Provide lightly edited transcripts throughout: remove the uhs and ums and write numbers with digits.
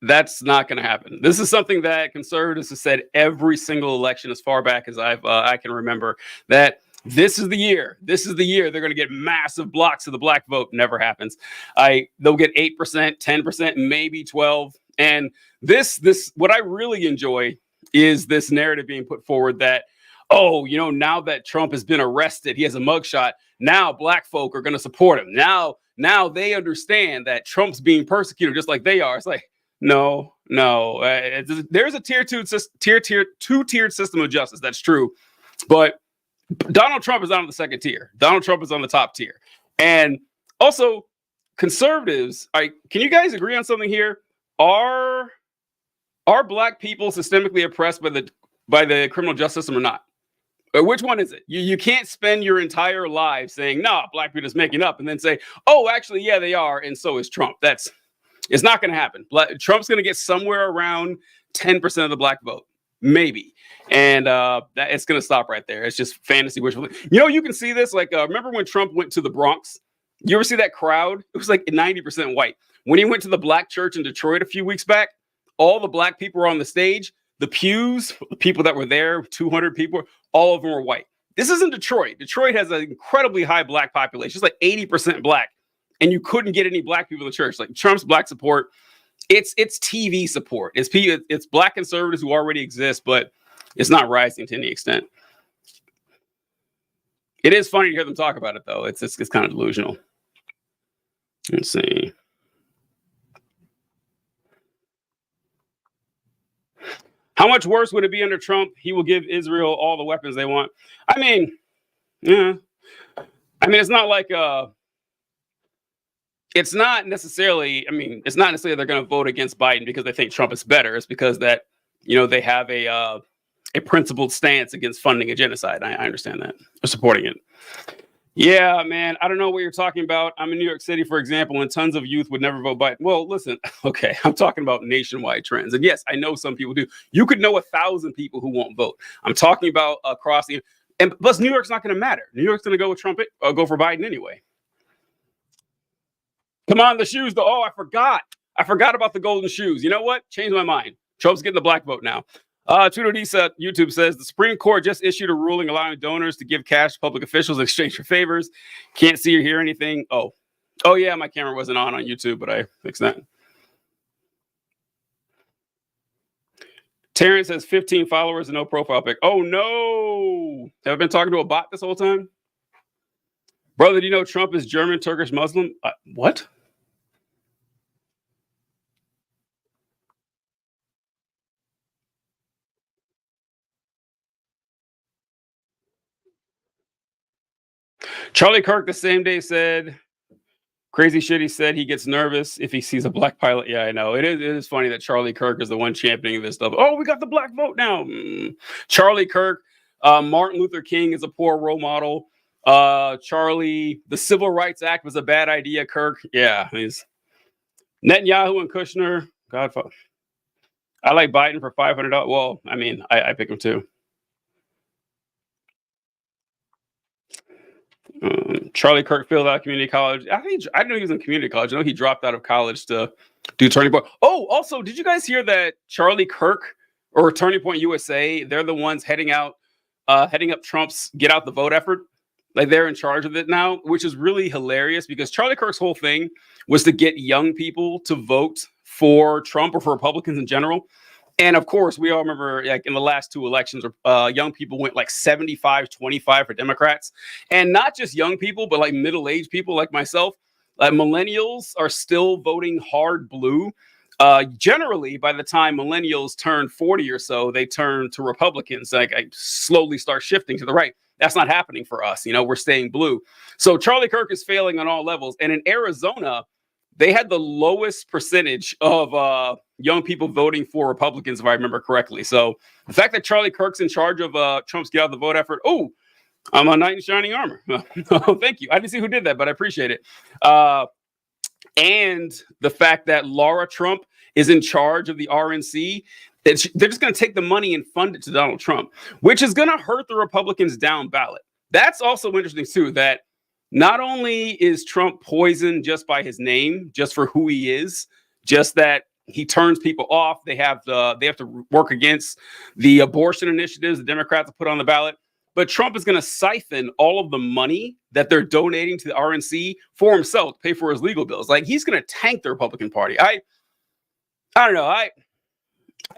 That's not going to happen. This is something that conservatives have said every single election as far back as I can remember, that this is the year. This is the year they're going to get massive blocks of the black vote. Never happens. They'll get 8%, 10%, maybe 12. And this what I really enjoy is this narrative being put forward that, oh, now that Trump has been arrested, he has a mugshot. Now black folk are going to support him. Now they understand that Trump's being persecuted just like they are. It's like, no. There's a two-tiered system of justice. That's true. But Donald Trump is on the second tier. Donald Trump is on the top tier. And also, conservatives, can you guys agree on something here? Are black people systemically oppressed by the criminal justice system or not? Which one is it? You can't spend your entire life saying, no, black people are just making up, and then say, oh, actually, yeah, they are, and so is Trump. It's not going to happen. Trump's going to get somewhere around 10% of the black vote, maybe. And it's going to stop right there. It's just fantasy wishful. You can see this. Remember when Trump went to the Bronx? You ever see that crowd? It was like 90% white. When he went to the black church in Detroit a few weeks back, all the black people were on the stage. The pews, the people that were there, 200 people, all of them were white. This isn't Detroit. Detroit has an incredibly high black population. It's like 80% black. And you couldn't get any black people in the church. Like Trump's black support, it's TV support. It's black conservatives who already exist, but it's not rising to any extent. It is funny to hear them talk about it, though. It's kind of delusional. Let's see. How much worse would it be under Trump? He will give Israel all the weapons they want. I mean, yeah. It's not like it's not necessarily they're going to vote against Biden because they think Trump is better. It's because that, they have a principled stance against funding a genocide. I understand that. Or supporting it. Yeah, man, I don't know what you're talking about. I'm in New York City, for example, and tons of youth would never vote Biden. Well, listen, okay, I'm talking about nationwide trends. And yes, I know some people do. You could know 1,000 people who won't vote. I'm talking about across the, and plus New York's not going to matter. New York's going to go with Trump or go for Biden anyway. Come on, the shoes, though. Oh, I forgot about the golden shoes. You know what? Changed my mind. Trump's getting the black vote now. Tudo Disa YouTube says the Supreme Court just issued a ruling allowing donors to give cash to public officials in exchange for favors. Can't see or hear anything. Oh yeah, my camera wasn't on YouTube, but I fixed that. Terrence has 15 followers and no profile pic. Oh no! Have I been talking to a bot this whole time? Brother, do you know Trump is German, Turkish, Muslim? What? Charlie Kirk the same day said crazy shit. He said he gets nervous if he sees a black pilot. Yeah, I know. It is funny that Charlie Kirk is the one championing this stuff. Oh, we got the black vote now. Charlie Kirk, Martin Luther King is a poor role model. Charlie, the Civil Rights Act was a bad idea, Kirk. Yeah, he's Netanyahu and Kushner. God, I like Biden for $500. Well, I pick him too. Charlie Kirk filled out community college. I didn't know he was in community college. I know he dropped out of college to do Turning Point. Oh, also, did you guys hear that Charlie Kirk or Turning Point USA, they're the ones heading up Trump's Get Out the Vote effort? Like they're in charge of it now, which is really hilarious because Charlie Kirk's whole thing was to get young people to vote for Trump or for Republicans in general. And of course, we all remember, like in the last two elections, young people went like 75-25 for Democrats, and not just young people, but like middle-aged people like myself. Like millennials are still voting hard blue. Generally, by the time millennials turn 40 or so, they turn to Republicans. Like I slowly start shifting to the right. That's not happening for us. We're staying blue. So Charlie Kirk is failing on all levels. And in Arizona, they had the lowest percentage of young people voting for Republicans, if I remember correctly. So the fact that Charlie Kirk's in charge of Trump's Get Out the Vote effort, I'm a knight in shining armor. Thank you. I didn't see who did that, but I appreciate it. And the fact that Laura Trump is in charge of the RNC, they're just going to take the money and fund it to Donald Trump, which is going to hurt the Republicans down ballot. That's also interesting, too, that not only is Trump poisoned just by his name, just for who he is, just that He turns people off. They have to work against the abortion initiatives the Democrats have put on the ballot. But Trump is going to siphon all of the money that they're donating to the RNC for himself to pay for his legal bills. Like, he's going to tank the Republican Party. I don't know. I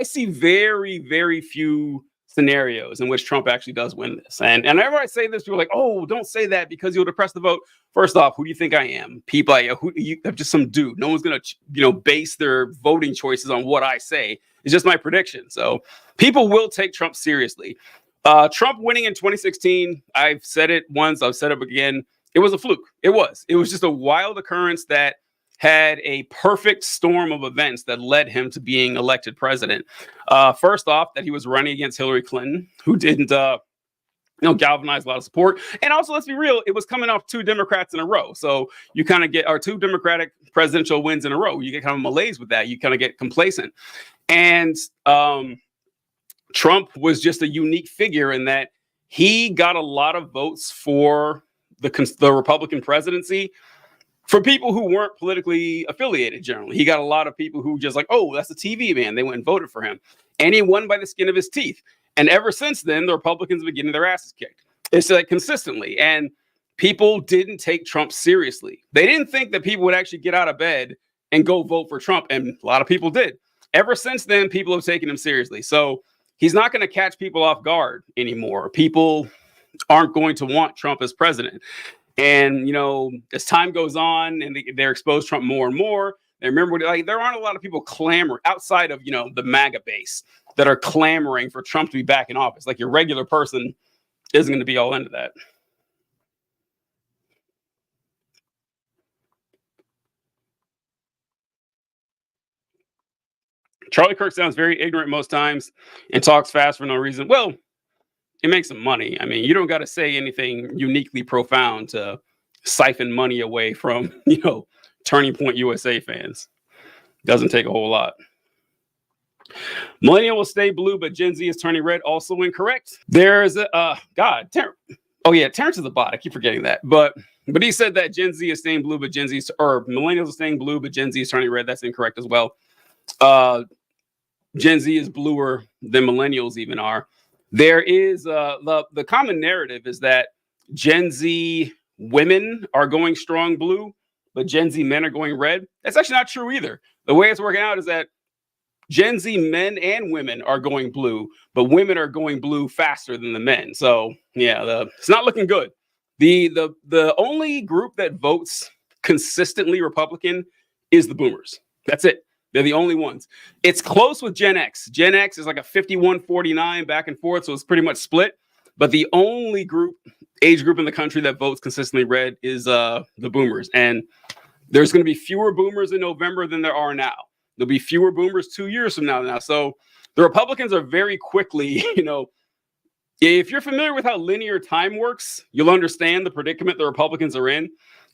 see very, very few scenarios in which Trump actually does win this. And whenever I say this, people are like, oh, don't say that because you'll depress the vote. First off, who do you think I am? People, I'm just some dude. No one's going to, base their voting choices on what I say. It's just my prediction. So people will take Trump seriously. Trump winning in 2016, I've said it once, I've said it again. It was a fluke. It was just a wild occurrence that had a perfect storm of events that led him to being elected president. First off, that he was running against Hillary Clinton, who didn't galvanize a lot of support. And also, let's be real, it was coming off 2 Democrats in a row. So you kind of get 2 Democratic presidential wins in a row. You get kind of malaise with that. You kind of get complacent. And Trump was just a unique figure in that he got a lot of votes for the Republican presidency for people who weren't politically affiliated. Generally, he got a lot of people who just like, oh, that's a TV man. They went and voted for him, and he won by the skin of his teeth. And ever since then, the Republicans have been getting their asses kicked. It's like consistently, and people didn't take Trump seriously. They didn't think that people would actually get out of bed and go vote for Trump, and a lot of people did. Ever since then, people have taken him seriously. So he's not going to catch people off guard anymore. People aren't going to want Trump as president. And, as time goes on and they're exposed to Trump more and more, they remember, there aren't a lot of people clamoring outside of, the MAGA base that are clamoring for Trump to be back in office. Like, your regular person isn't going to be all into that. Charlie Kirk sounds very ignorant most times and talks fast for no reason. Well, it makes some money. I mean, you don't got to say anything uniquely profound to siphon money away from, Turning Point USA fans. Doesn't take a whole lot. Millennial will stay blue, but Gen Z is turning red. Also incorrect. There's Terrence is a bot. I keep forgetting that. But he said that Gen Z is staying blue, but millennials are staying blue, but Gen Z is turning red. That's incorrect as well. Gen Z is bluer than millennials even are. There is the common narrative is that Gen Z women are going strong blue, but Gen Z men are going red. That's actually not true either. The way it's working out is that Gen Z men and women are going blue, but women are going blue faster than the men. So yeah, it's not looking good. The only group that votes consistently Republican is the boomers. That's it. They're the only ones. It's close with Gen X. Gen X is like a 51-49 back and forth, so it's pretty much split. But the only age group in the country that votes consistently red is the boomers. And there's going to be fewer boomers in November than there are now. There'll be fewer boomers 2 years from now. So the Republicans are very quickly, if you're familiar with how linear time works, you'll understand the predicament the Republicans are in.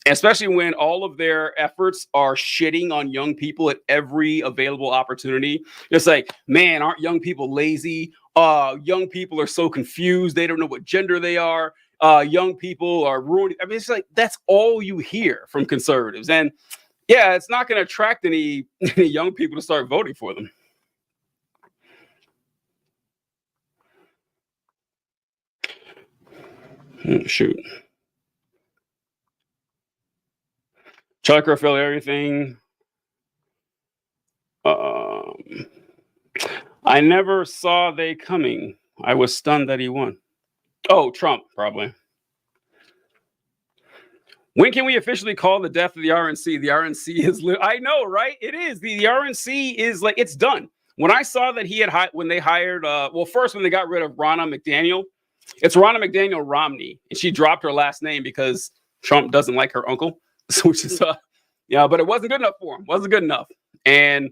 Especially when all of their efforts are shitting on young people at every available opportunity. It's like, man, aren't young people lazy? Young people are so confused. They don't know what gender they are. Young people are ruining. I mean, it's like, that's all you hear from conservatives. And yeah, it's not going to attract any young people to start voting for them. Shoot. Chuck or Phil, everything. I never saw they coming. I was stunned that he won. Oh, Trump, probably. When can we officially call the death of the RNC? The RNC is, I know, right? It is. The RNC is like, it's done. When I saw that he had, when they hired, first when they got rid of Ronna McDaniel, it's Ronna McDaniel Romney, and she dropped her last name because Trump doesn't like her uncle, which is, but it wasn't good enough for him. Wasn't good enough. And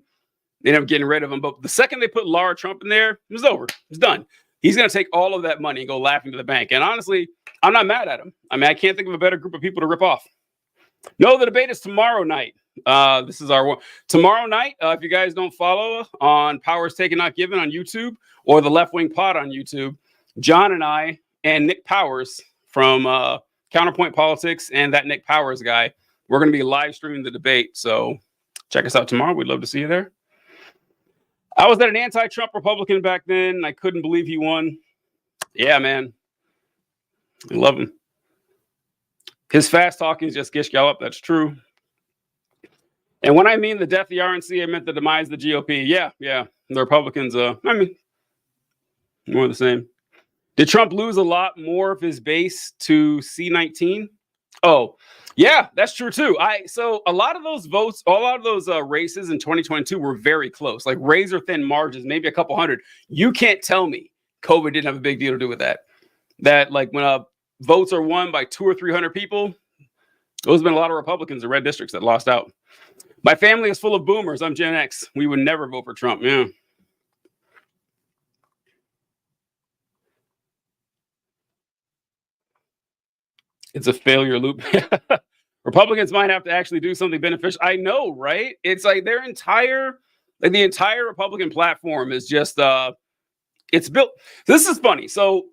they ended up getting rid of him. But the second they put Laura Trump in there, it was over. It's done. He's going to take all of that money and go laughing to the bank. And honestly, I'm not mad at him. I mean, I can't think of a better group of people to rip off. No, the debate is tomorrow night. This is our one. Tomorrow night, if you guys don't follow on Powers Taken Not Given on YouTube or the Left Wing Pod on YouTube, John and I and Nick Powers from Counterpoint Politics and that Nick Powers guy, we're going to be live streaming the debate. So check us out tomorrow. We'd love to see you there. I was at an anti-Trump Republican back then. I couldn't believe he won. Yeah, man. I love him. His fast talking is just gish gallop. That's true. And when I mean the death of the RNC, I meant the demise of the GOP. Yeah. The Republicans, I mean, more of the same. Did Trump lose a lot more of his base to C19? Oh, yeah, that's true too. So a lot of those votes, a lot of those races in 2022 were very close, like razor thin margins, maybe a couple hundred. You can't tell me COVID didn't have a big deal to do with that. That like when votes are won by 200 or 300 people, there's been a lot of Republicans in red districts that lost out. My family is full of boomers. I'm Gen X. We would never vote for Trump. Yeah. It's a failure loop. Republicans might have to actually do something beneficial. I know, right? It's like the entire Republican platform is just it's built. This is funny. So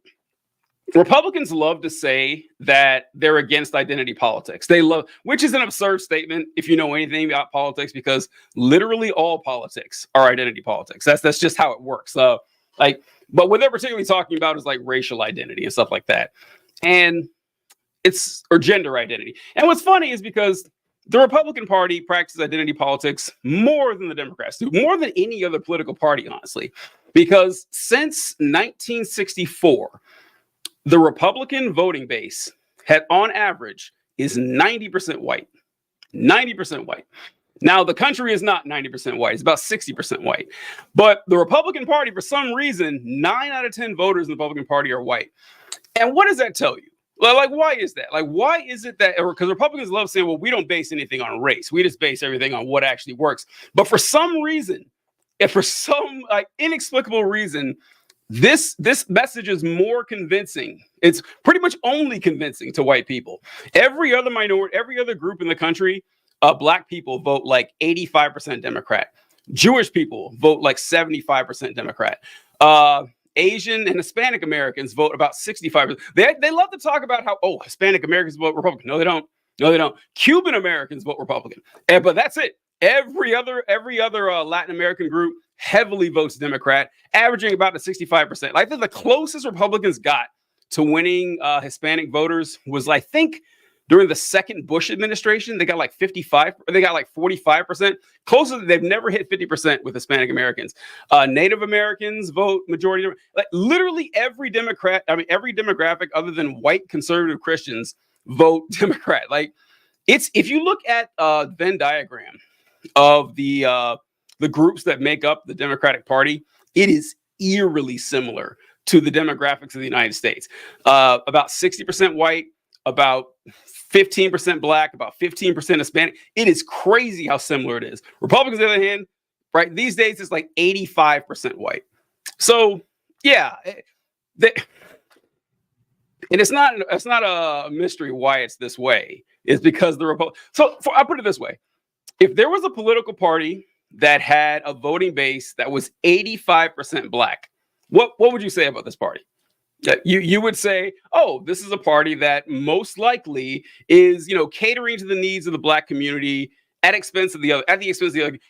Republicans love to say that they're against identity politics. They love, which is an absurd statement if you know anything about politics, because literally all politics are identity politics. That's just how it works. But what they're particularly talking about is like racial identity and stuff like that. And or gender identity. And what's funny is because the Republican Party practices identity politics more than the Democrats do, more than any other political party, honestly, because since 1964, the Republican voting base on average is 90% white. 90% white. Now, the country is not 90% white. It's about 60% white. But the Republican Party, for some reason, 9 out of 10 voters in the Republican Party are white. And what does that tell you? Like, why is that? Like, why is it that? Because Republicans love saying, well, we don't base anything on race. We just base everything on what actually works. But for some reason, and for some inexplicable reason, this message is more convincing. It's pretty much only convincing to white people. Every other minority, every other group in the country, Black people vote like 85% Democrat. Jewish people vote like 75% Democrat. Asian and Hispanic Americans vote about 65%. They love to talk about how, Hispanic Americans vote Republican. No, they don't. No, they don't. Cuban Americans vote Republican. But that's it. Every other Latin American group heavily votes Democrat, averaging about the 65%. I think the closest Republicans got to winning Hispanic voters was, I think, during the second Bush administration. They got like 55, or they got like 45%. Closer, they've never hit 50% with Hispanic Americans. Native Americans vote majority. Like literally every demographic other than white conservative Christians vote Democrat. Like if you look at Venn diagram of the groups that make up the Democratic Party, it is eerily similar to the demographics of the United States. About 60% white, about 15% Black, about 15% Hispanic. It is crazy how similar it is. Republicans, on the other hand, right, these days it's like 85% white. So yeah, and it's not a mystery why it's this way. It's because I'll put it this way: if there was a political party that had a voting base that was 85% Black, what would you say about this party? You would say, this is a party that most likely is, catering to the needs of the Black community at the expense of the other,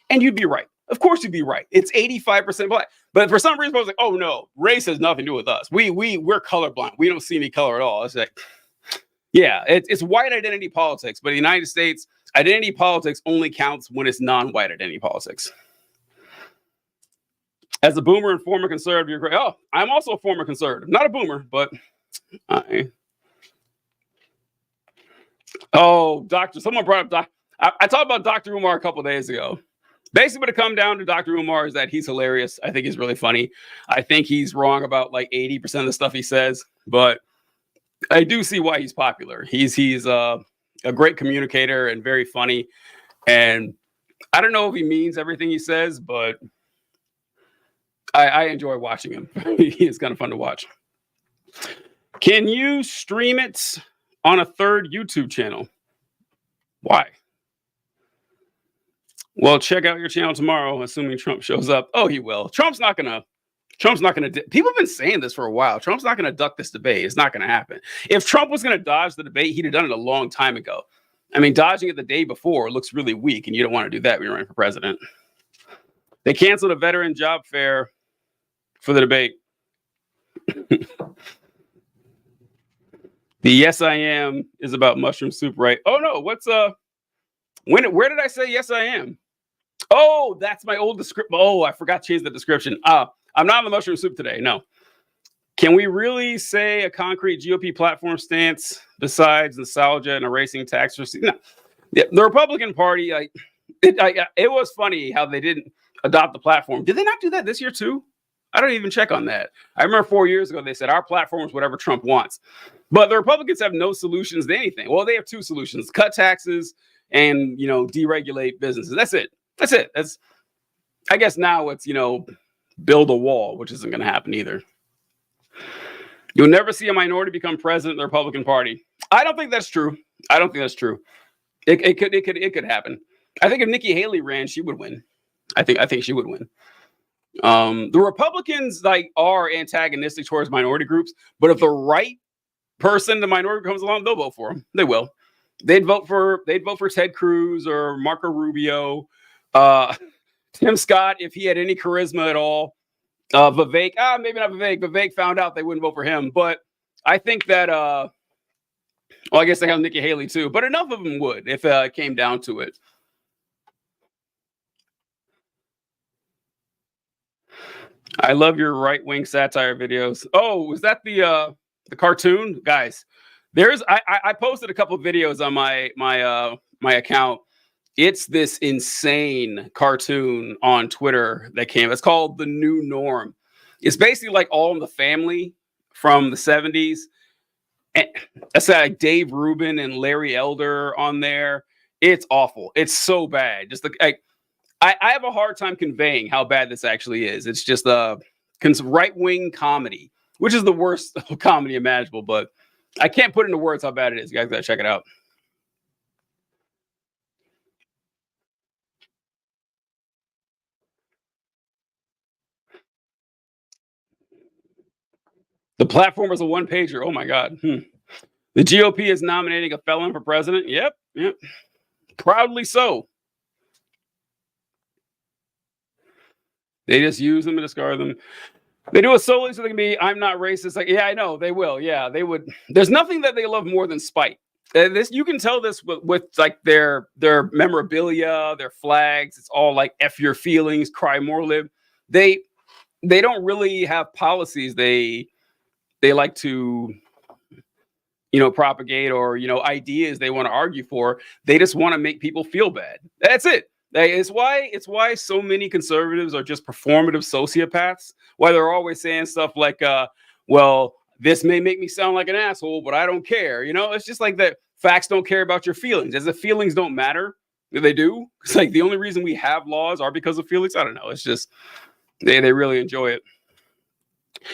and you'd be right. Of course you'd be right. It's 85% Black. But for some reason, I was like, oh no, race has nothing to do with us. We're colorblind. We don't see any color at all. It's like, yeah, it's white identity politics. But in the United States, identity politics only counts when it's non-white identity politics. As a boomer and former conservative, you're great. I'm also a former conservative. Not a boomer, but someone brought up I talked about Dr. Umar a couple of days ago. Basically, what it comes down to Dr. Umar is that he's hilarious. I think he's really funny. I think he's wrong about like 80% of the stuff he says, but I do see why he's popular. He's a great communicator and very funny. And I don't know if he means everything he says, but I enjoy watching him. He is kind of fun to watch. Can you stream it on a third YouTube channel? Why? Well, check out your channel tomorrow, assuming Trump shows up. Oh, he will. Trump's not gonna. People have been saying this for a while. Trump's not gonna duck this debate. It's not gonna happen. If Trump was gonna dodge the debate, he'd have done it a long time ago. I mean, dodging it the day before looks really weak, and you don't want to do that when you're running for president. They canceled a veteran job fair for the debate. The Yes I Am is about mushroom soup, right? Oh no, what's where did I say yes I am? Oh, that's my old description. Oh, I forgot to change the description. I'm not on the mushroom soup today. No. Can we really say a concrete GOP platform stance besides nostalgia and erasing tax receipts? No. Yeah, the Republican Party, it was funny how they didn't adopt the platform. Did they not do that this year too? I don't even check on that. I remember 4 years ago they said our platform is whatever Trump wants, but the Republicans have no solutions to anything. Well, they have two solutions: cut taxes and deregulate businesses. That's it. That's it. That's I guess now it's build a wall, which isn't going to happen either. You'll never see a minority become president of the Republican Party. I don't think that's true. I don't think that's true. It could happen. I think if Nikki Haley ran, she would win. I think she would win. The Republicans are antagonistic towards minority groups, but if the right person, the minority comes along, they'll vote for them. They will. They'd vote for Ted Cruz or Marco Rubio, Tim Scott if he had any charisma at all. Vivek, maybe not Vivek. Vivek found out they wouldn't vote for him, but I think that I guess they have Nikki Haley too, but enough of them would if it came down to it. I love your right-wing satire videos. Oh, was that the cartoon, guys? I posted a couple of videos on my account. It's this insane cartoon on Twitter that came. It's called The New Norm. It's basically like All in the Family from the 70s. And that's like Dave Rubin and Larry Elder on there. It's awful. It's so bad. Just I have a hard time conveying how bad this actually is. It's just a right-wing comedy, which is the worst comedy imaginable, but I can't put into words how bad it is. You guys gotta check it out. The platform is a one-pager. Oh my God. The GOP is nominating a felon for president. Yep. Proudly so. They just use them and discard them. They do it solely so they can be, I'm not racist. Yeah, I know they will. Yeah, they would. There's nothing that they love more than spite. You can tell this with their memorabilia, their flags. It's all like F your feelings, cry more live. They don't really have policies. They like to propagate or ideas they want to argue for. They just want to make people feel bad. That's it. It's why so many conservatives are just performative sociopaths. Why they're always saying stuff like, well, this may make me sound like an asshole, but I don't care. It's just like that. Facts don't care about your feelings. As if feelings don't matter. They do. It's like the only reason we have laws are because of feelings. I don't know. It's just they really enjoy it.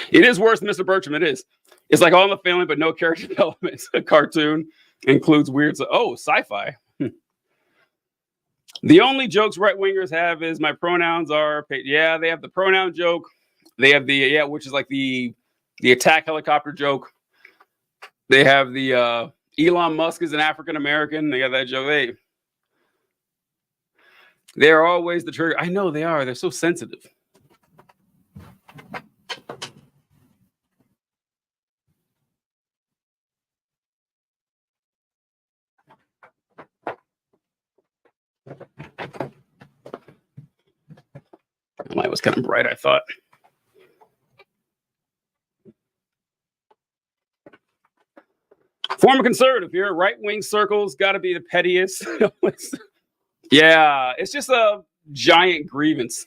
It is worse than Mr. Bertram. It is. It's like All in the Family, but no character development. A cartoon includes weird. Sci-fi. The only jokes right-wingers have is my pronouns are. Yeah, they have the pronoun joke. They have which is like the attack helicopter joke. They have the Elon Musk is an African American. They got that joke. They're always the trigger. I know they are. They're so sensitive. The light was kind of bright, I thought. Former conservative here, right-wing circles, got to be the pettiest. Yeah, it's just a giant grievance.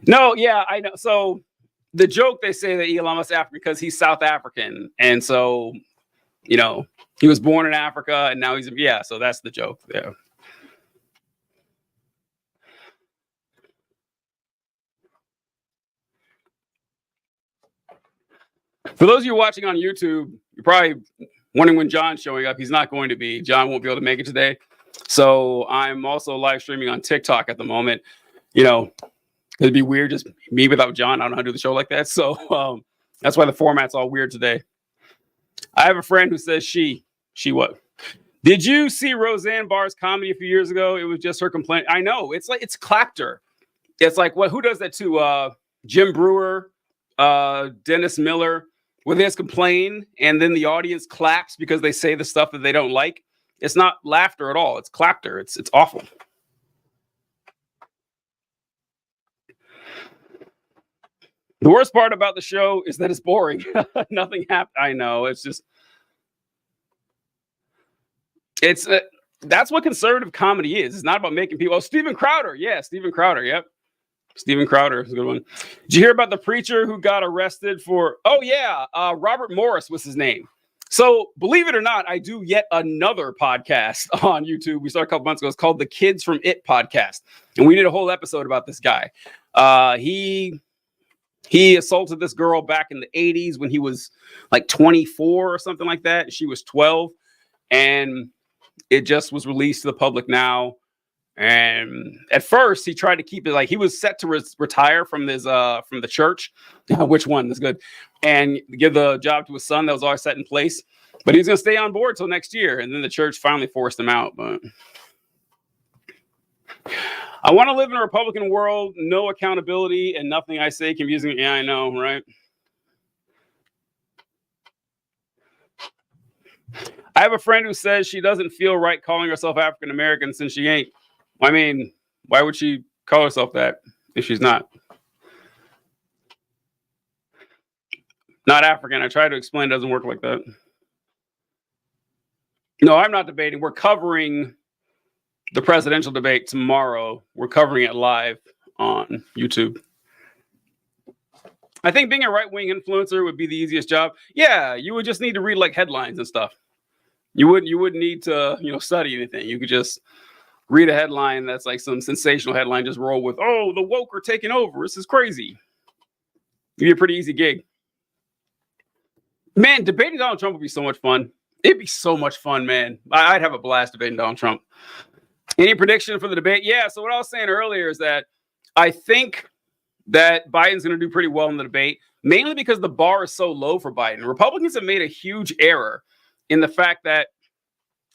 No, yeah, I know. So the joke they say that Elon Musk is African because he's South African, and so he was born in Africa, and now so that's the joke. Yeah. For those of you watching on YouTube, you're probably wondering when John's showing up. He's not going to be. John won't be able to make it today. So I'm also live streaming on TikTok at the moment. It'd be weird just me without John. I don't know how to do the show like that. So that's why the format's all weird today. I have a friend who says she what? Did you see Roseanne Barr's comedy a few years ago? It was just her complaint. I know. It's like it's clapter. It's like, what? Who does that to Jim Brewer, Dennis Miller, where they just complain and then the audience claps because they say the stuff that they don't like? It's not laughter at all. It's clapter. It's awful. The worst part about the show is that it's boring. Nothing happened. I know. It's just, it's that's what conservative comedy is. It's not about making people. Oh, Steven Crowder. Yeah, Steven Crowder. Yep. Steven Crowder is a good one. Did you hear about the preacher who got arrested for? Oh, yeah. Robert Morris was his name. So believe it or not, I do yet another podcast on YouTube. We started a couple months ago. It's called the Kids from It podcast. And we did a whole episode about this guy. He assaulted this girl back in the 80s when he was like 24 or something like that. She was 12. And it just was released to the public now. And at first he tried to keep it like he was set to retire from the church. Which one is good? And give the job to his son that was always set in place. But he's going to stay on board till next year. And then the church finally forced him out. But I want to live in a Republican world, no accountability, and nothing I say can be used. Yeah, I know, right? I have a friend who says she doesn't feel right calling herself African American since she ain't. I mean, why would she call herself that if she's not? Not African. I tried to explain. It doesn't work like that. No, I'm not debating. We're covering the presidential debate tomorrow. We're covering it live on YouTube. I think being a right-wing influencer would be the easiest job. Yeah, you would just need to read like headlines and stuff. You wouldn't need to, study anything. You could just read a headline that's like some sensational headline, just roll with, oh, the woke are taking over. This is crazy. It'd be a pretty easy gig. Man, debating Donald Trump would be so much fun. It'd be so much fun, man. I'd have a blast debating Donald Trump. Any prediction for the debate? Yeah, so what I was saying earlier is that I think that Biden's going to do pretty well in the debate, mainly because the bar is so low for Biden. Republicans have made a huge error in the fact that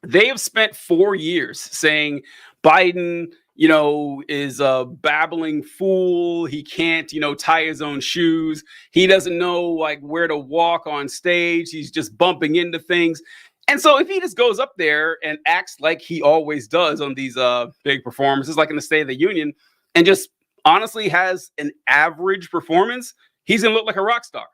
they have spent 4 years saying Biden, is a babbling fool. He can't, tie his own shoes. He doesn't know like where to walk on stage. He's just bumping into things. And so if he just goes up there and acts like he always does on these big performances, like in the State of the Union, and just honestly has an average performance, he's going to look like a rock star,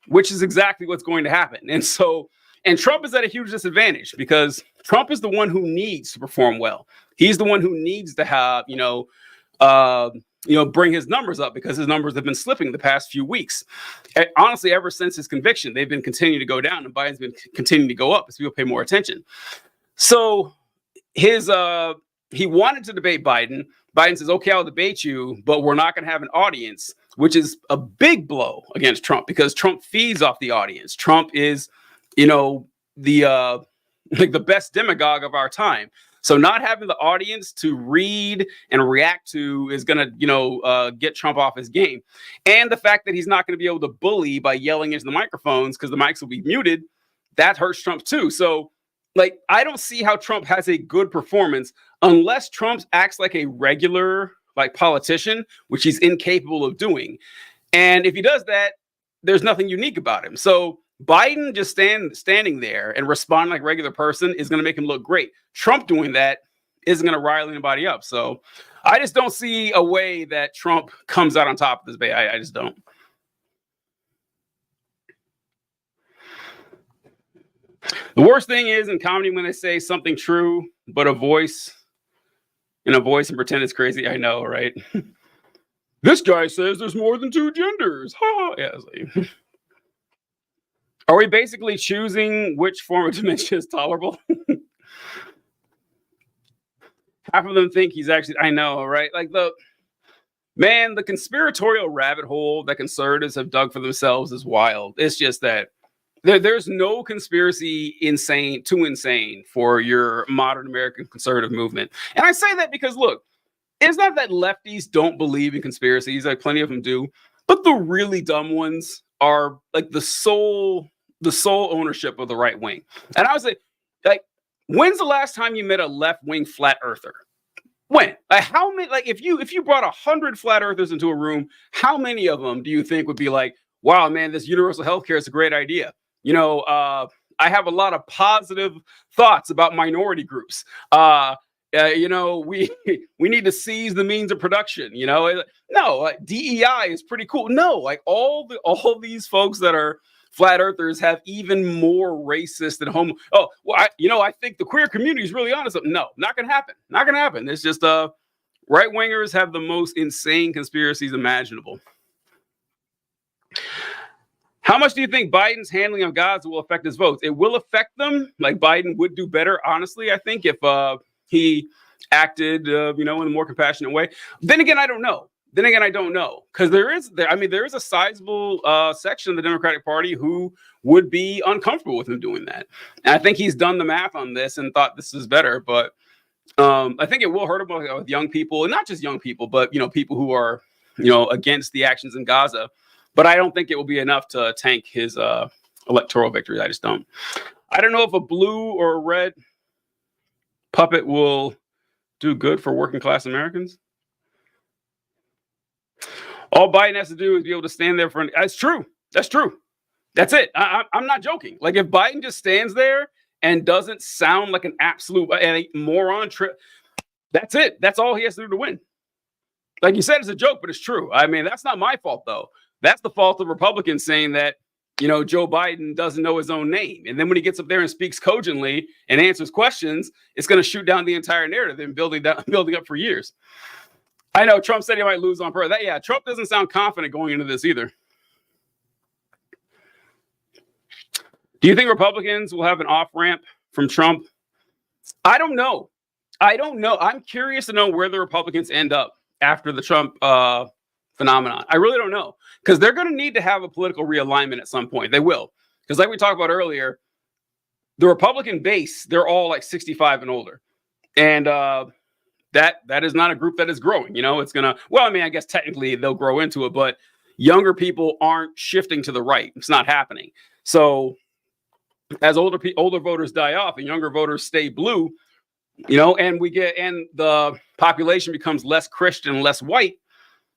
which is exactly what's going to happen. And Trump is at a huge disadvantage because Trump is the one who needs to perform well. He's the one who needs to have, bring his numbers up because his numbers have been slipping the past few weeks. And honestly, ever since his conviction, they've been continuing to go down and Biden's been continuing to go up as people pay more attention. So he wanted to debate Biden. Biden says, okay, I'll debate you, but we're not going to have an audience, which is a big blow against Trump because Trump feeds off the audience. Trump is, the best demagogue of our time. So not having the audience to read and react to is going to, get Trump off his game. And the fact that he's not going to be able to bully by yelling into the microphones because the mics will be muted, that hurts Trump too. So I don't see how Trump has a good performance unless Trump acts like a regular politician, which he's incapable of doing. And if he does that, there's nothing unique about him. So Biden just standing there and responding like a regular person is going to make him look great. Trump doing that isn't going to rile anybody up. So I just don't see a way that Trump comes out on top of this debate. I just don't. The worst thing is in comedy when they say something true, but a voice and pretend it's crazy. I know, right? This guy says there's more than two genders. Ha! Yeah, are we basically choosing which form of dementia is tolerable? Half of them think he's actually, I know, right? The conspiratorial rabbit hole that conservatives have dug for themselves is wild. It's just that there's no conspiracy too insane for your modern American conservative movement. And I say that because, look, it's not that lefties don't believe in conspiracies. Plenty of them do. But the really dumb ones are the sole ownership of the right wing. And I was when's the last time you met a left wing flat earther? When? Like how many? Like if you brought 100 flat earthers into a room, how many of them do you think would be like, "Wow, man, this universal healthcare is a great idea"? I have a lot of positive thoughts about minority groups. We we need to seize the means of production. No, like DEI is pretty cool. No, like all these folks that are flat earthers have even more racist and homo. Oh, well, I think the queer community is really honest. No, not gonna happen. Not gonna happen. It's just right wingers have the most insane conspiracies imaginable. How much do you think Biden's handling of Gaza will affect his votes? It will affect them. Like Biden would do better, honestly. I think if he acted, in a more compassionate way. Then again, I don't know. Because there is a sizable section of the Democratic Party who would be uncomfortable with him doing that. And I think he's done the math on this and thought this is better. But I think it will hurt him with young people, and not just young people, but people who are against the actions in Gaza. But I don't think it will be enough to tank his electoral victory. I just don't. I don't know if a blue or a red puppet will do good for working class Americans. All Biden has to do is be able to stand there for. That's true. That's true. That's it. I'm not joking. Like if Biden just stands there and doesn't sound like an absolute moron, that's it. That's all he has to do to win. Like you said, it's a joke, but it's true. I mean, that's not my fault though. That's the fault of Republicans saying that, Joe Biden doesn't know his own name. And then when he gets up there and speaks cogently and answers questions, it's going to shoot down the entire narrative and building up for years. I know Trump said he might lose on purpose. Trump doesn't sound confident going into this either. Do you think Republicans will have an off-ramp from Trump? I don't know. I'm curious to know where the Republicans end up after the Trump phenomenon. I really don't know, because they're going to need to have a political realignment at some point. They will, because like we talked about earlier, the Republican base, they're all like 65 and older, and that is not a group that is growing. It's gonna. Well, I mean, I guess technically they'll grow into it, but younger people aren't shifting to the right. It's not happening. So as older voters die off and younger voters stay blue, and the population becomes less Christian, less white.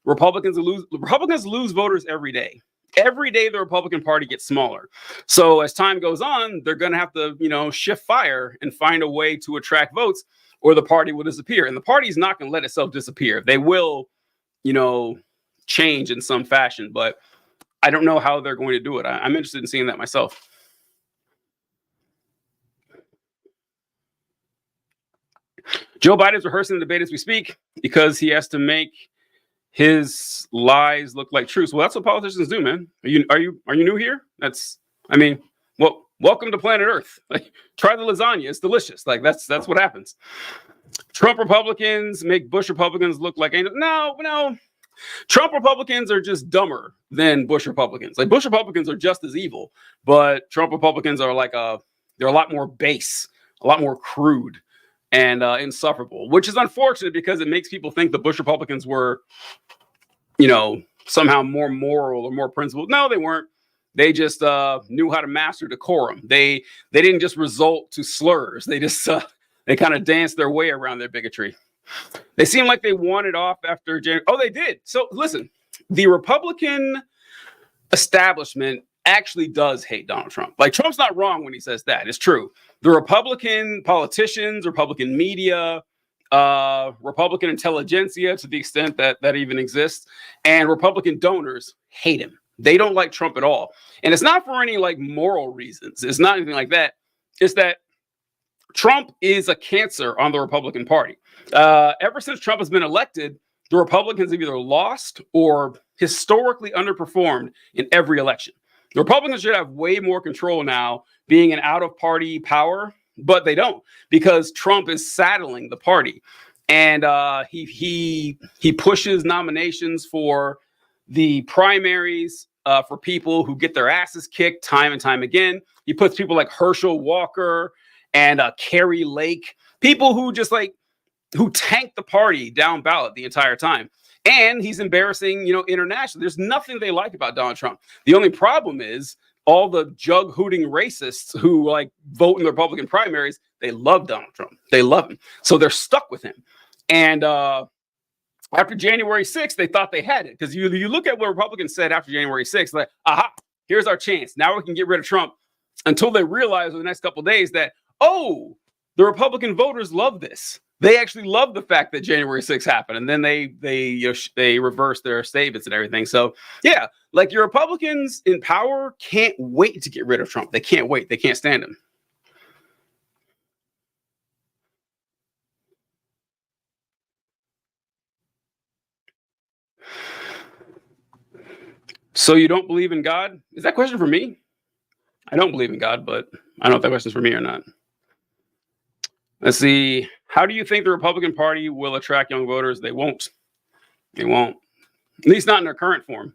Republicans lose voters every day. Every day the Republican Party gets smaller. So as time goes on, they're going to have to, shift fire and find a way to attract votes, or the party will disappear. And the party is not going to let itself disappear. They will, change in some fashion, but I don't know how they're going to do it. I'm interested in seeing that myself. Joe Biden's rehearsing the debate as we speak because he has to make his lies look like truth. Well, that's what politicians do, man. Are you new here? Welcome to planet Earth. Like, try the lasagna; it's delicious. Like that's what happens. Trump Republicans make Bush Republicans look like angels. No. Trump Republicans are just dumber than Bush Republicans. Like Bush Republicans are just as evil, but Trump Republicans are they're a lot more base, a lot more crude, and insufferable, which is unfortunate because it makes people think the Bush Republicans were, somehow more moral or more principled. No, they weren't. They just knew how to master decorum. They didn't just resort to slurs. They just they kind of danced their way around their bigotry. They seem like they wanted off after January. Oh, they did. So listen, the Republican establishment actually does hate Donald Trump. Like Trump's not wrong when he says that. It's true. The Republican politicians, Republican media, Republican intelligentsia, to the extent that even exists, and Republican donors hate him. They don't like Trump at all. And it's not for any moral reasons. It's not anything like that. It's that Trump is a cancer on the Republican Party. Ever since Trump has been elected, the Republicans have either lost or historically underperformed in every election. The Republicans should have way more control now, being an out-of-party power, but they don't, because Trump is saddling the party, and he pushes nominations for the primaries for people who get their asses kicked time and time again. He puts people like Herschel Walker and Carrie Lake, people who just who tank the party down ballot the entire time. And he's embarrassing, internationally. There's nothing they like about Donald Trump. The only problem is all the jug hooting racists who vote in the Republican primaries. They love Donald Trump. They love him. So they're stuck with him. And after January 6th, they thought they had it, because you look at what Republicans said after January 6th, like, aha, here's our chance. Now we can get rid of Trump, until they realize in the next couple of days that, oh, the Republican voters love this. They actually love the fact that January 6th happened, and then they reverse their statements and everything. So yeah, like, your Republicans in power can't wait to get rid of Trump. They can't wait. They can't stand him. So you don't believe in God? Is that question for me? I don't believe in God, but I don't know if that question's for me or not. Let's see. How do you think the Republican Party will attract young voters? They won't. They won't. At least not in their current form.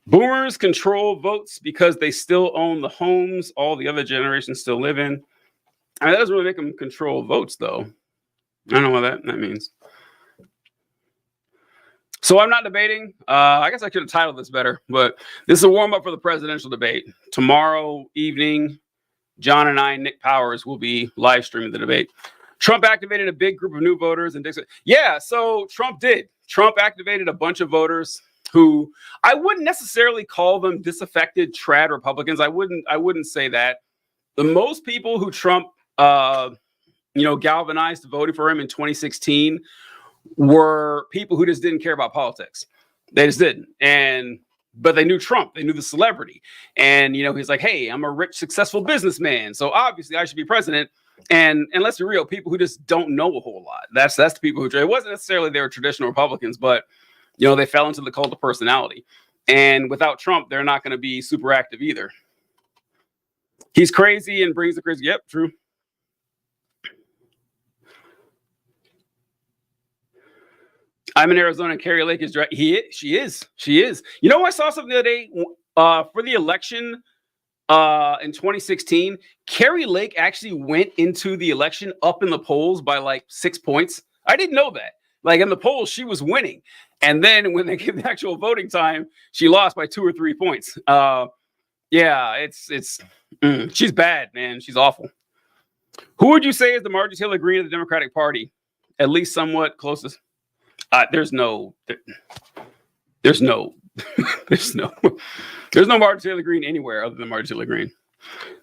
Boomers control votes because they still own the homes all the other generations still live in. I mean, that doesn't really make them control votes, though. I don't know what that means. So I'm not debating. I guess I could have titled this better, but this is a warm up for the presidential debate. Tomorrow evening, John and I, Nick Powers, will be live streaming the debate. Trump activated a big group of new voters, and yeah, so Trump did. Trump activated a bunch of voters who I wouldn't necessarily call them disaffected trad Republicans. I wouldn't say that. The most people who Trump, galvanized voting for him in 2016 were people who just didn't care about politics. They just didn't. But they knew Trump. They knew the celebrity. And, he's like, hey, I'm a rich, successful businessman, so obviously I should be president. And let's be real, people who just don't know a whole lot. That's the people who, it wasn't necessarily they were traditional Republicans, but, they fell into the cult of personality. And without Trump, they're not going to be super active either. He's crazy and brings the crazy. Yep, true. I'm in Arizona, and Kari Lake is dry. She is. I saw something the other day for the election in 2016. Kari Lake actually went into the election up in the polls by like 6 points. I didn't know that. Like, in the polls, she was winning, and then when they gave the actual voting time, she lost by 2 or 3 points. Yeah, she's bad, man. She's awful. Who would you say is the Marjorie Taylor Greene of the Democratic Party? At least somewhat closest. There's no Marjorie Taylor Greene anywhere other than Marjorie Taylor Greene.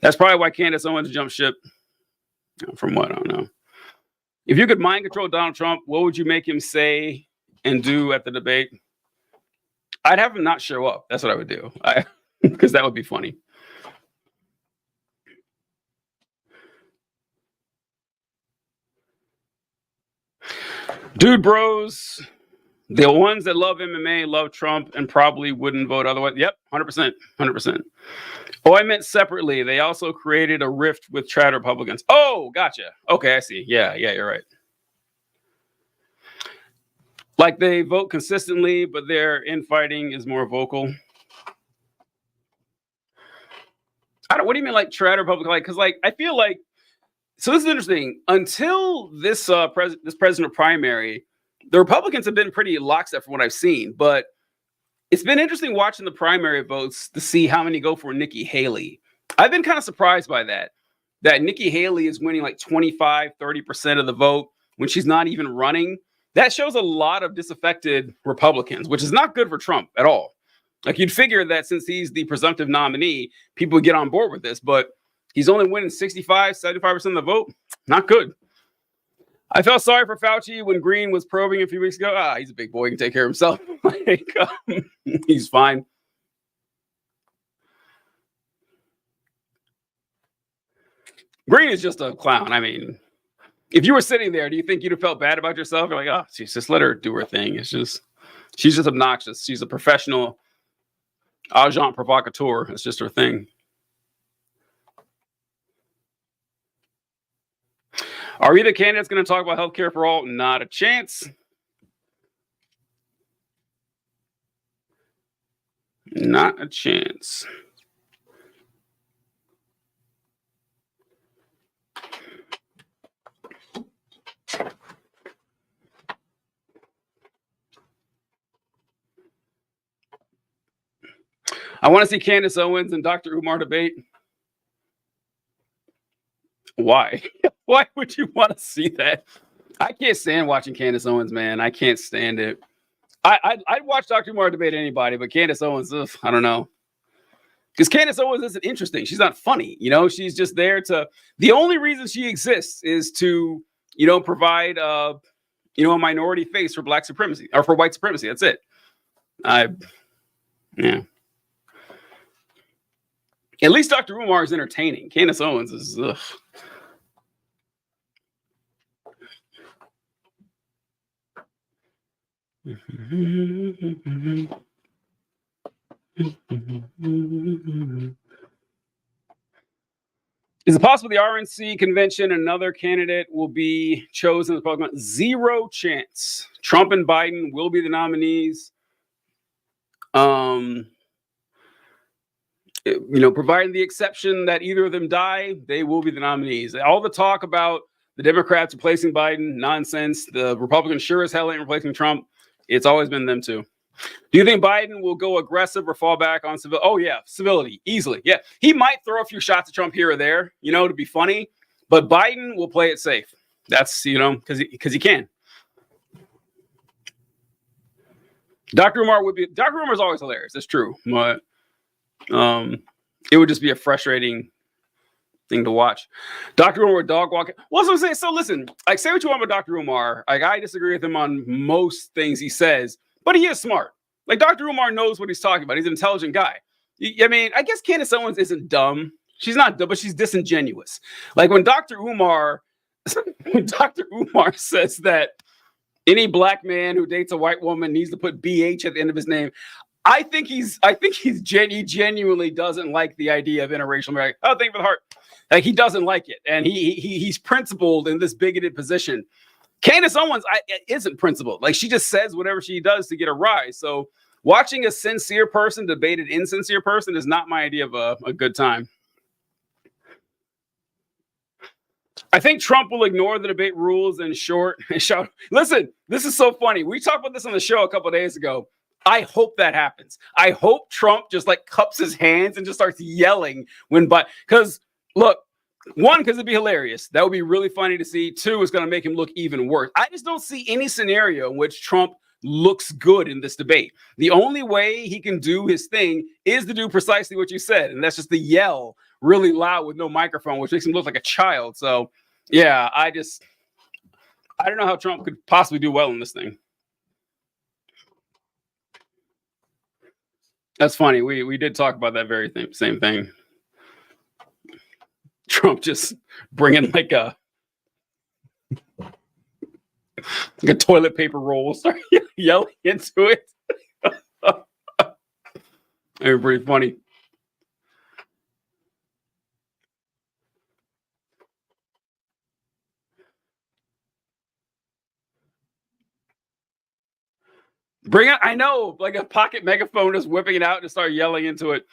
That's probably why Candace Owens jumped ship. From what I don't know. If you could mind control Donald Trump, what would you make him say and do at the debate? I'd have him not show up. That's what I would do. Because that would be funny. Dude bros, the ones that love MMA love Trump and probably wouldn't vote otherwise. Yep, 100%. 100%. Oh, I meant separately. They also created a rift with trad Republicans. Oh, gotcha. Okay, I see. Yeah, you're right. Like, they vote consistently, but their infighting is more vocal. What do you mean, like, trad Republican? Like, because, like, I feel like, so this is interesting. Until this president primary, the Republicans have been pretty lockstep from what I've seen. But it's been interesting watching the primary votes to see how many go for Nikki Haley. I've been kind of surprised by that Nikki Haley is winning like 25-30% of the vote when she's not even running. That shows a lot of disaffected Republicans, which is not good for Trump at all. Like, you'd figure that since he's the presumptive nominee, people would get on board with this, but he's only winning 65-75% of the vote. Not good. I felt sorry for Fauci when Green was probing a few weeks ago. He's a big boy. He can take care of himself. He's fine. Green is just a clown. I mean, if you were sitting there, do you think you'd have felt bad about yourself? You're like, just let her do her thing. She's just obnoxious. She's a professional agent provocateur. It's just her thing. Are either candidates going to talk about healthcare for all? Not a chance. Not a chance. I want to see Candace Owens and Dr. Umar debate. Why? Why would you want to see that? I can't stand watching Candace Owens, man. I can't stand it. I'd watch Dr. Umar debate anybody, but Candace Owens, ugh, I don't know. Because Candace Owens isn't interesting. She's not funny. She's just there to. The only reason she exists is to, provide, a minority face for black supremacy or for white supremacy. That's it. Yeah. At least Dr. Umar is entertaining. Candace Owens is. Ugh. Is it possible the RNC convention another candidate will be chosen? Zero chance. Trump and Biden will be the nominees. Providing the exception that either of them die, they will be the nominees. All the talk about the Democrats replacing Biden, nonsense. The Republicans sure as hell ain't replacing Trump. It's always been them too. Do you think Biden will go aggressive or fall back on civility? Oh, yeah, civility, easily. Yeah, he might throw a few shots at Trump here or there, to be funny. But Biden will play it safe. That's, because he can. Dr. Umar is always hilarious. That's true. But it would just be a frustrating thing to watch. Dr. Umar dog walking. Well, that's what I'm saying. So listen, say what you want about Dr. Umar. I disagree with him on most things he says, but he is smart. Dr. Umar knows what he's talking about. He's an intelligent guy. I guess Candace Owens isn't dumb. She's not dumb, but she's disingenuous. When Dr. Umar says that any black man who dates a white woman needs to put BH at the end of his name, I think he genuinely doesn't like the idea of interracial marriage. Oh, thank you for the heart. He doesn't like it, and he's principled in this bigoted position. Candace Owens isn't principled. She just says whatever she does to get a rise. So watching a sincere person debate an insincere person is not my idea of a good time. I think Trump will ignore the debate rules and shout. Listen, this is so funny. We talked about this on the show a couple of days ago. I hope that happens. I hope Trump just cups his hands and just starts yelling because look, one, because it'd be hilarious. That would be really funny to see. Two, it's going to make him look even worse. I just don't see any scenario in which Trump looks good in this debate. The only way he can do his thing is to do precisely what you said. And that's just to yell really loud with no microphone, which makes him look like a child. So yeah, I don't know how Trump could possibly do well in this thing. That's funny. We did talk about that very same thing. Trump just bringing a toilet paper roll, start yelling into it. They were pretty funny. Bring it. I know, a pocket megaphone, just whipping it out and start yelling into it.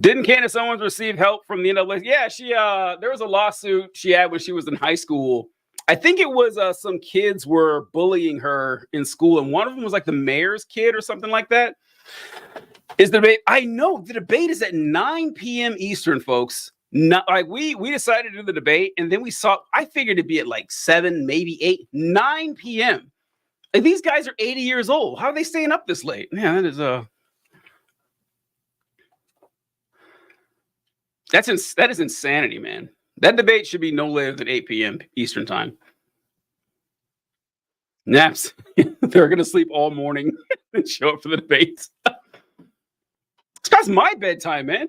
Didn't Candace Owens receive help from the NAACP? Yeah, she there was a lawsuit she had when she was in high school. I think it was some kids were bullying her in school, and one of them was the mayor's kid or something like that. Is the debate? I know the debate is at 9 p.m. Eastern, folks. Not we decided to do the debate, and then I figured it'd be at 7, maybe 8, 9 p.m. These guys are 80 years old. How are they staying up this late? Yeah, that is insanity, man. That debate should be no later than 8 p.m. Eastern time. Naps. They're going to sleep all morning and show up for the debates. It's past my bedtime, man.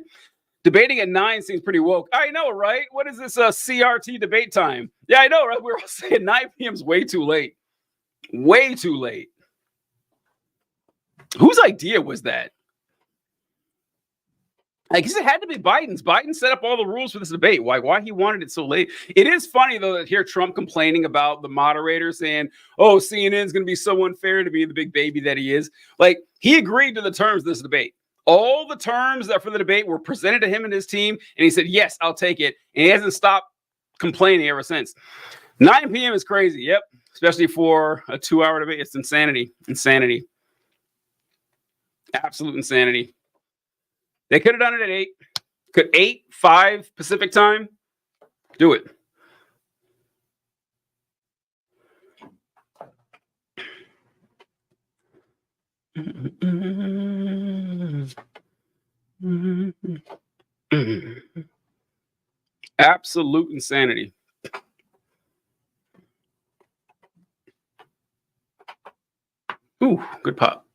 Debating at 9 seems pretty woke. I know, right? What is this CRT debate time? Yeah, I know, right? We're all saying 9 p.m. is way too late. Way too late. Whose idea was that? I guess it had to be Biden's. Biden set up all the rules for this debate. Why he wanted it so late? It is funny, though, to hear Trump complaining about the moderator saying, oh, CNN's going to be so unfair to be the big baby that he is. He agreed to the terms of this debate. All the terms that for the debate were presented to him and his team, and he said, yes, I'll take it. And he hasn't stopped complaining ever since. 9 p.m. is crazy. Yep. Especially for a 2-hour debate. It's insanity. Insanity. Absolute insanity. They could have done it at 8. Could 5 Pacific time? Do it. Absolute insanity. Ooh, good pop.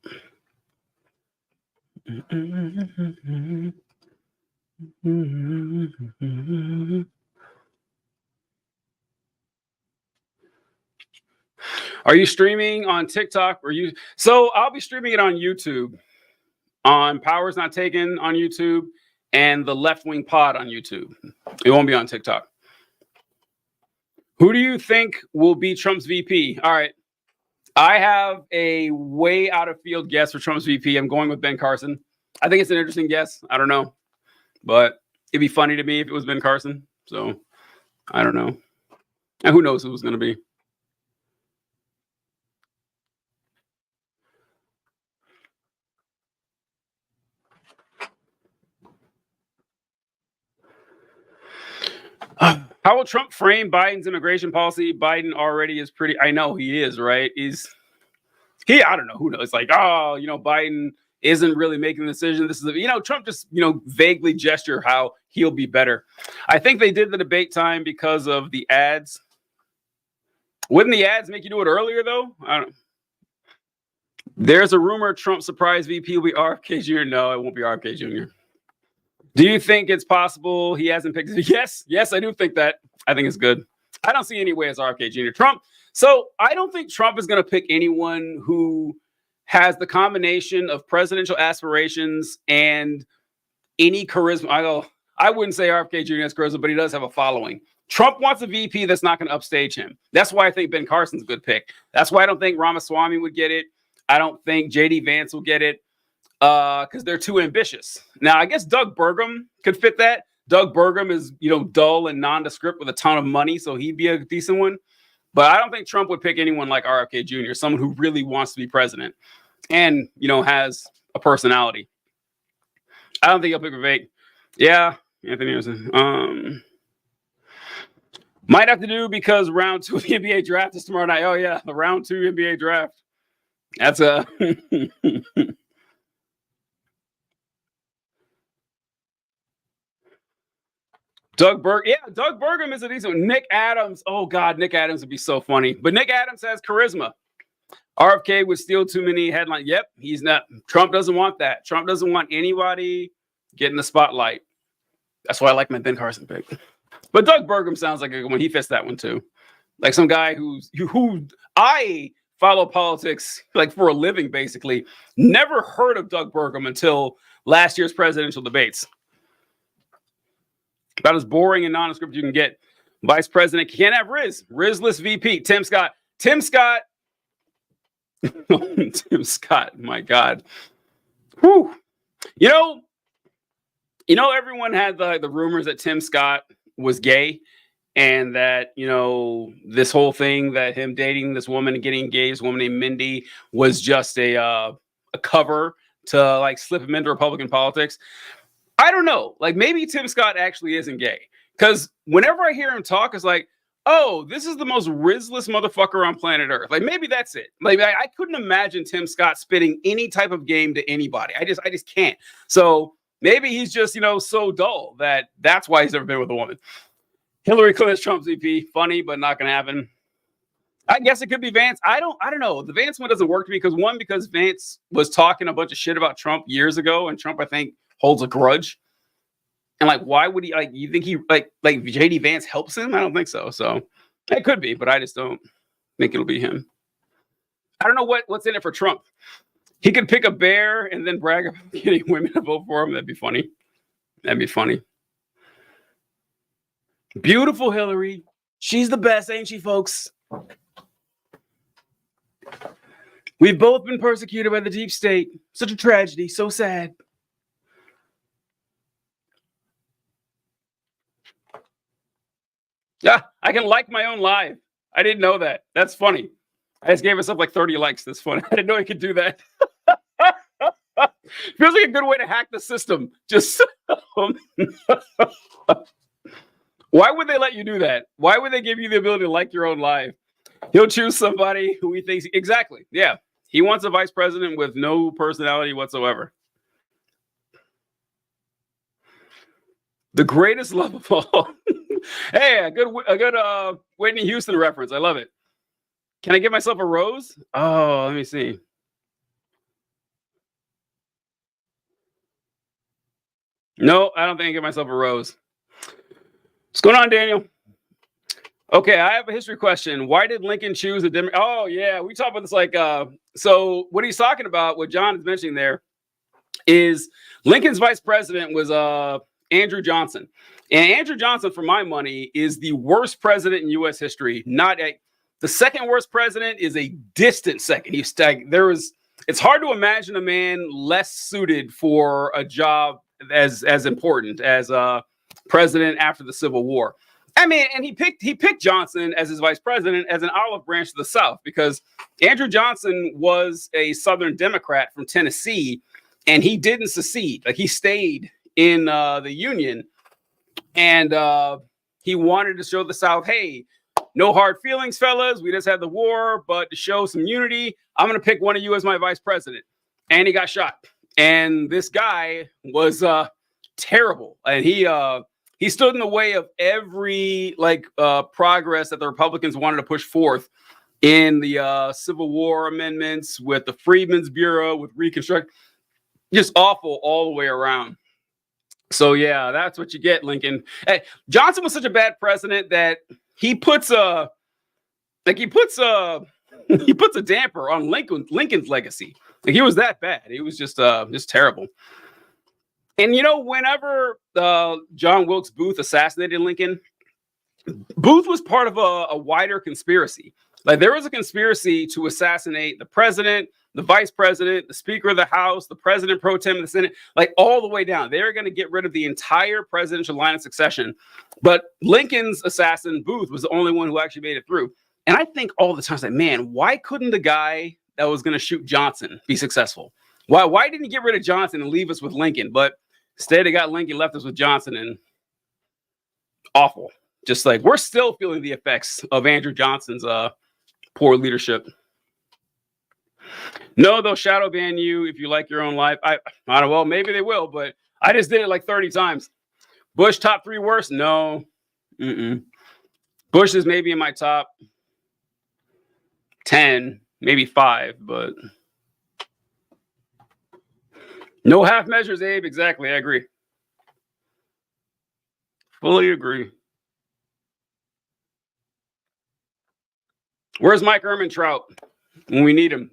Are you streaming on TikTok? Or you? So I'll be streaming it on YouTube, on Powers Not Taken on YouTube, and the Left Wing Pod on YouTube. It won't be on TikTok. Who do you think will be Trump's VP? All right. I have a way out of field guess for Trump's VP. I'm going with Ben Carson. I think it's an interesting guess. I don't know. But it'd be funny to me if it was Ben Carson. So I don't know. And who knows who it's going to be. How will Trump frame Biden's immigration policy? Biden already is pretty. I know he is, right? I don't know. Who knows? Like, oh, Biden isn't really making the decision. This is, Trump just, vaguely gesture how he'll be better. I think they did the debate time because of the ads. Wouldn't the ads make you do it earlier, though? I don't know. There's a rumor Trump surprise VP will be RFK Jr. No, it won't be RFK Jr. Do you think it's possible he hasn't picked? Yes, I do think that. I think it's good. I don't see any way as RFK Jr. Trump. So I don't think Trump is going to pick anyone who has the combination of presidential aspirations and any charisma. I wouldn't say RFK Jr. has charisma, but he does have a following. Trump wants a VP that's not going to upstage him. That's why I think Ben Carson's a good pick. That's why I don't think Ramaswamy would get it. I don't think JD Vance will get it. Because they're too ambitious. Now, I guess Doug Burgum could fit that. Doug Burgum is, dull and nondescript with a ton of money, so he'd be a decent one. But I don't think Trump would pick anyone like RFK Jr., someone who really wants to be president and, has a personality. I don't think he'll pick Vivek. Yeah, Anthony Anderson. Might have to do because round 2 of the NBA draft is tomorrow night. Oh, yeah, the round 2 NBA draft. That's a... Doug Burgum is a decent one. Nick Adams. Oh, God, Nick Adams would be so funny. But Nick Adams has charisma. RFK would steal too many headlines. Yep, he's not. Trump doesn't want that. Trump doesn't want anybody getting the spotlight. That's why I like my Ben Carson pick. But Doug Burgum sounds like a good one. He fits that one, too. Like some guy who I follow politics like for a living, basically. Never heard of Doug Burgum until last year's presidential debates. About as boring and nondescript you can get. Vice President can't have Riz. Rizless VP. Tim Scott. Tim Scott, my God. Whew. Everyone had the rumors that Tim Scott was gay and that, this whole thing that him dating this woman and getting engaged, this woman named Mindy, was just a cover to slip him into Republican politics. I don't know. Maybe Tim Scott actually isn't gay. Because whenever I hear him talk, it's like, oh, this is the most Rizless motherfucker on planet Earth. Maybe that's it. I couldn't imagine Tim Scott spitting any type of game to anybody. I just can't. So maybe he's just, so dull that's why he's never been with a woman. Hillary Clinton's Trump's VP. Funny, but not going to happen. I guess it could be Vance. I don't know. The Vance one doesn't work to me because Vance was talking a bunch of shit about Trump years ago, and Trump, I think, holds a grudge. And why would he you think he JD Vance helps him? I don't think so. So it could be, but I just don't think it'll be him. I don't know what's in it for Trump. He could pick a bear and then brag about getting women to vote for him. That'd be funny. Beautiful Hillary. She's the best, ain't she, folks? We've both been persecuted by the deep state. Such a tragedy. So sad. Yeah, I can like my own live. I didn't know that. That's funny. I just gave myself 30 likes. That's funny. I didn't know I could do that. Feels like a good way to hack the system. Just why would they let you do that? Why would they give you the ability to like your own live? He'll choose somebody who he thinks exactly. Yeah, He wants a vice president with no personality whatsoever. The greatest love of all. Hey, a good Whitney Houston reference. I love it. Can I give myself a rose? Oh, let me see. No, I don't think I give myself a rose. What's going on, Daniel? Okay, I have a history question. Why did Lincoln choose a Democrat? Oh, yeah, we talked about this like so what he's talking about, what John is mentioning there, is Lincoln's vice president was Andrew Johnson. And Andrew Johnson, for my money, is the worst president in U.S. history. The second worst president is a distant second. It's hard to imagine a man less suited for a job as important as president after the Civil War. I mean, and he picked Johnson as his vice president as an olive branch to the South, because Andrew Johnson was a Southern Democrat from Tennessee, and he didn't secede. Like, he stayed in the Union, and he wanted to show the South, hey, no hard feelings, fellas. We just had the war, but to show some unity, I'm going to pick one of you as my vice president. And he got shot. And this guy was terrible, and he stood in the way of every progress that the Republicans wanted to push forth in the Civil War amendments, with the Freedmen's Bureau, with Reconstruction. Just awful all the way around. So yeah, that's what you get, Lincoln. Hey, Johnson was such a bad president that he puts a damper on Lincoln's legacy. Like, he was that bad. He was just terrible. And whenever John Wilkes Booth assassinated Lincoln, Booth was part of a wider conspiracy. Like, there was a conspiracy to assassinate the president, the vice president, the Speaker of the House, the president pro tem of the Senate, like all the way down. They were going to get rid of the entire presidential line of succession. But Lincoln's assassin, Booth, was the only one who actually made it through. And I think all the time, like, man, why couldn't the guy that was going to shoot Johnson be successful? Why didn't he get rid of Johnson and leave us with Lincoln? But instead, they got Lincoln, left us with Johnson, and awful. Just like, we're still feeling the effects of Andrew Johnson's poor leadership. No, they'll shadow ban you if you like your own life. I don't know. Well, maybe they will, but I just did it like 30 times. Bush top 3 worst? No. Bush is maybe in my top 10, maybe 5, but no half measures, Abe. Exactly. I agree. Fully agree. Where's Mike Ehrmantraut when we need him?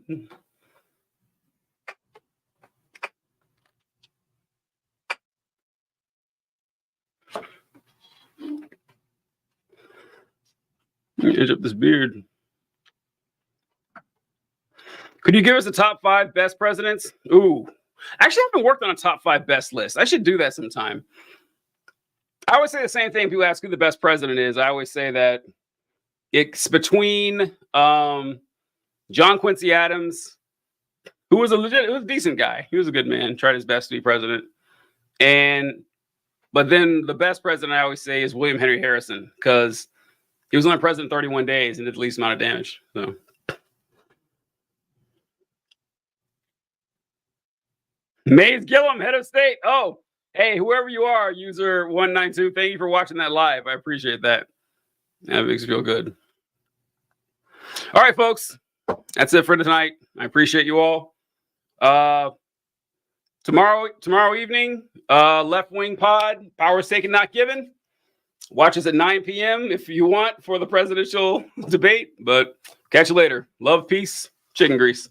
Edge up this beard. Could you give us the top 5 best presidents? Ooh. Actually, I haven't worked on a top 5 best list. I should do that sometime. I always say the same thing. People ask who the best president is. I always say that it's between John Quincy Adams, who was a decent guy. He was a good man, tried his best to be president. But then the best president, I always say, is William Henry Harrison, because he was only president 31 days and did the least amount of damage. So. Mays Gillum, head of state. Oh, hey, whoever you are, user 192, thank you for watching that live. I appreciate that. That makes me feel good. All right, folks. That's it for tonight. I appreciate you all. Tomorrow evening, Left Wing Pod, Powers Taken Not Given. Watch us at 9 p.m. if you want for the presidential debate. But catch you later. Love, peace, chicken grease.